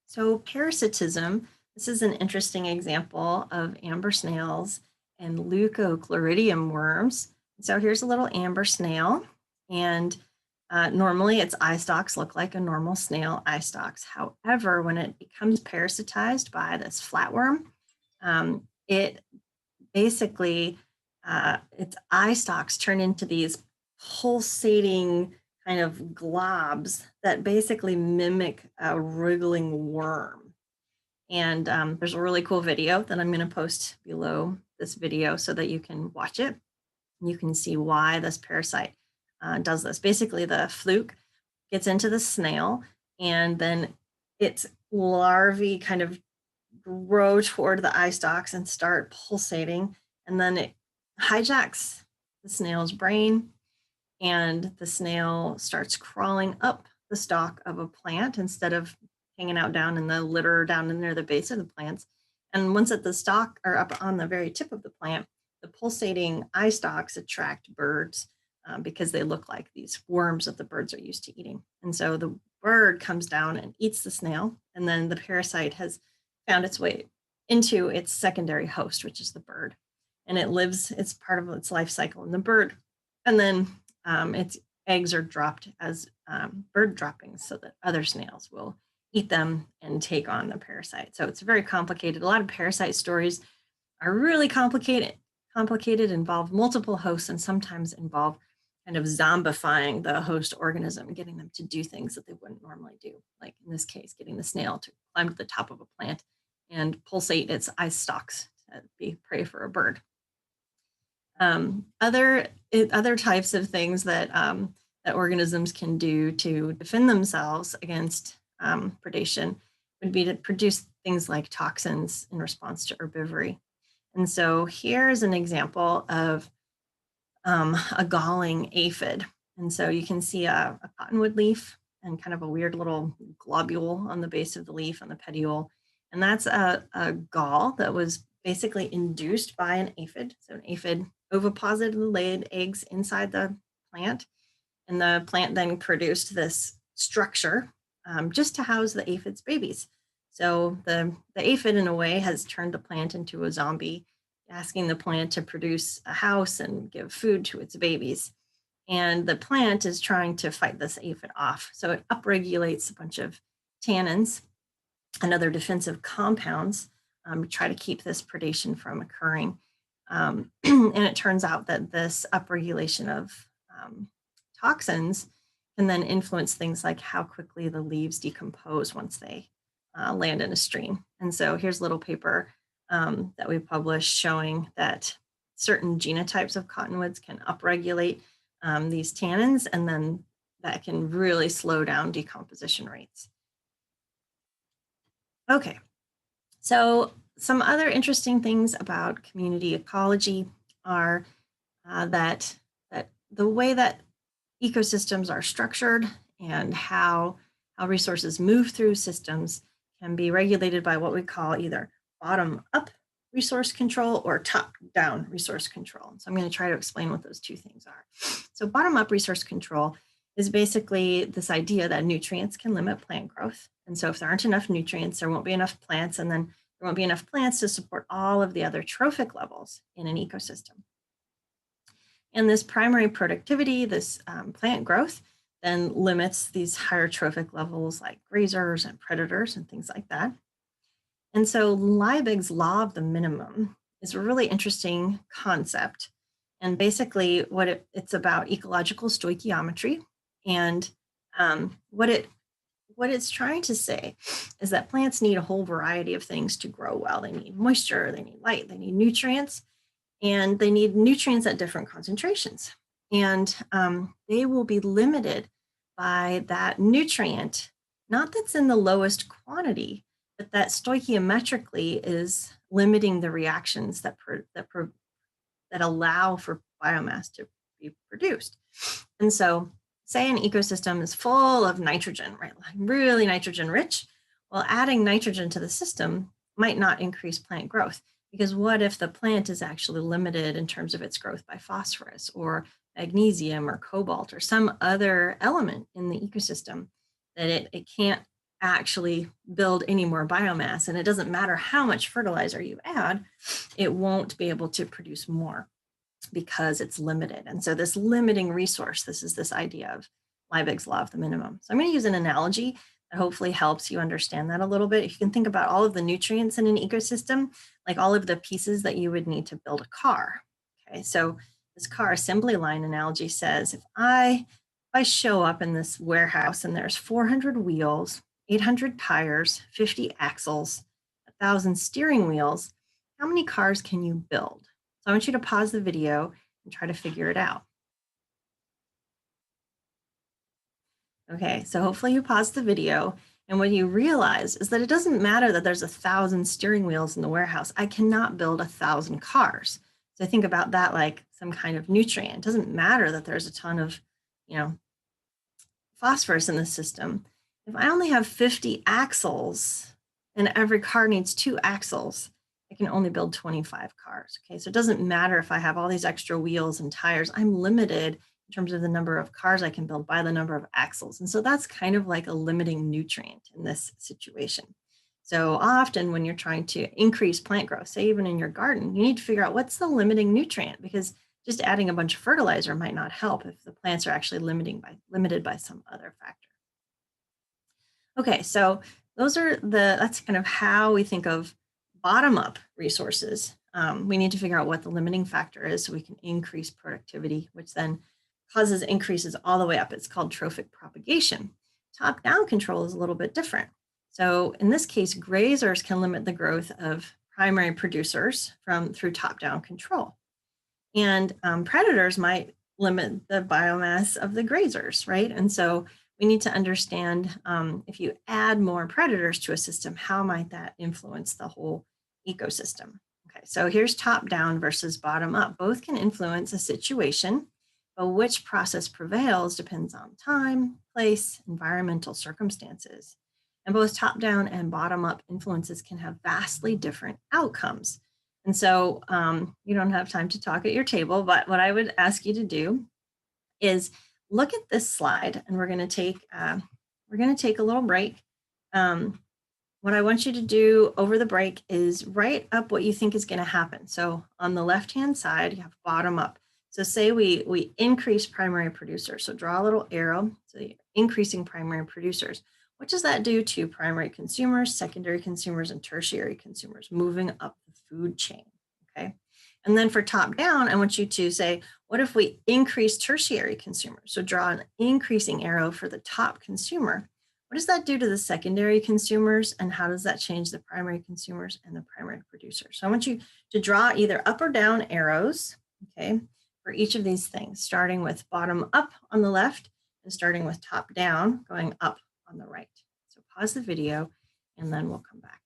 So parasitism, this is an interesting example of amber snails and leucochloridium worms. So here's a little amber snail, and normally its eye stalks look like a normal snail eye stalks. However, when it becomes parasitized by this flatworm, it basically, its eye stalks turn into these pulsating kind of globs that basically mimic a wriggling worm. And there's a really cool video that I'm going to post below this video so that you can watch it. You can see why this parasite does this. Basically, the fluke gets into the snail, and then its larvae kind of grow toward the eye stalks and start pulsating. And then it hijacks the snail's brain, and the snail starts crawling up the stalk of a plant instead of hanging out down in the litter down in near the base of the plants. And once at the stalk or up on the very tip of the plant, the pulsating eye stalks attract birds because they look like these worms that the birds are used to eating. And so the bird comes down and eats the snail, and then the parasite has found its way into its secondary host, which is the bird. And it lives, it's part of its life cycle in the bird. And then its eggs are dropped as bird droppings so that other snails will eat them and take on the parasite. So it's very complicated. A lot of parasite stories are really complicated, involve multiple hosts, and sometimes involve kind of zombifying the host organism, getting them to do things that they wouldn't normally do. Like in this case, getting the snail to climb to the top of a plant and pulsate its eye stalks to be prey for a bird. Other types of things that that organisms can do to defend themselves against predation would be to produce things like toxins in response to herbivory. And so here's an example of a galling aphid. And so you can see a cottonwood leaf and kind of a weird little globule on the base of the leaf on the petiole. And that's a gall that was basically induced by an aphid. So an aphid oviposited laid eggs inside the plant, and the plant then produced this structure just to house the aphid's babies. So the aphid, in a way, has turned the plant into a zombie, asking the plant to produce a house and give food to its babies. And the plant is trying to fight this aphid off. So it upregulates a bunch of tannins and other defensive compounds to try to keep this predation from occurring. And it turns out that this upregulation of toxins can then influence things like how quickly the leaves decompose once they land in a stream. And so here's a little paper that we published showing that certain genotypes of cottonwoods can upregulate these tannins, and then that can really slow down decomposition rates. Okay, so some other interesting things about community ecology are that the way that ecosystems are structured and how resources move through systems can be regulated by what we call either bottom-up resource control or top-down resource control. So I'm going to try to explain what those two things are. So bottom-up resource control is basically this idea that nutrients can limit plant growth. And so if there aren't enough nutrients, there won't be enough plants, and then there won't be enough plants to support all of the other trophic levels in an ecosystem. And this primary productivity, this plant growth, then limits these higher trophic levels like grazers and predators and things like that. And so Liebig's law of the minimum is a really interesting concept. And basically what it's about ecological stoichiometry. And what it's trying to say is that plants need a whole variety of things to grow well. They need moisture, they need light, they need nutrients, and they need nutrients at different concentrations. And they will be limited by that nutrient, not that's in the lowest quantity, but that stoichiometrically is limiting the reactions that allow for biomass to be produced. And so say an ecosystem is full of nitrogen, right? Like really nitrogen rich. Well, adding nitrogen to the system might not increase plant growth, because what if the plant is actually limited in terms of its growth by phosphorus or magnesium or cobalt or some other element in the ecosystem that it can't actually build any more biomass. And it doesn't matter how much fertilizer you add, it won't be able to produce more because it's limited. And so this limiting resource, this is this idea of Liebig's law of the minimum. So I'm going to use an analogy that hopefully helps you understand that a little bit. If you can think about all of the nutrients in an ecosystem, like all of the pieces that you would need to build a car. Okay, so this car assembly line analogy says, if I show up in this warehouse and there's 400 wheels, 800 tires, 50 axles, 1,000 steering wheels, how many cars can you build? So I want you to pause the video and try to figure it out. Okay, so hopefully you paused the video, and what you realize is that it doesn't matter that there's 1,000 steering wheels in the warehouse. I cannot build 1,000 cars. So think about that like some kind of nutrient. It doesn't matter that there's a ton of, phosphorus in the system. If I only have 50 axles and every car needs 2 axles, I can only build 25 cars. Okay, so it doesn't matter if I have all these extra wheels and tires. I'm limited in terms of the number of cars I can build by the number of axles. And so that's kind of like a limiting nutrient in this situation. So often when you're trying to increase plant growth, say even in your garden, you need to figure out what's the limiting nutrient, because just adding a bunch of fertilizer might not help if the plants are actually limited by some other factor. Okay, so that's kind of how we think of bottom-up resources. We need to figure out what the limiting factor is so we can increase productivity, which then causes increases all the way up. It's called trophic propagation. Top-down control is a little bit different. So in this case, grazers can limit the growth of primary producers through top-down control. And predators might limit the biomass of the grazers, right? And so we need to understand if you add more predators to a system, how might that influence the whole ecosystem? Okay, so here's top down versus bottom up. Both can influence a situation, but which process prevails depends on time, place, environmental circumstances. And both top down and bottom up influences can have vastly different outcomes. And so you don't have time to talk at your table, but what I would ask you to do is look at this slide, and we're going to take a little break. What I want you to do over the break is write up what you think is going to happen. So on the left-hand side, you have bottom up. So say we increase primary producers. So draw a little arrow. So you're increasing primary producers. What does that do to primary consumers, secondary consumers, and tertiary consumers moving up the food chain? Okay. And then for top down, I want you to say, what if we increase tertiary consumers? So draw an increasing arrow for the top consumer. What does that do to the secondary consumers, and how does that change the primary consumers and the primary producers? So I want you to draw either up or down arrows, okay, for each of these things, starting with bottom up on the left and starting with top down, going up on the right. So pause the video and then we'll come back.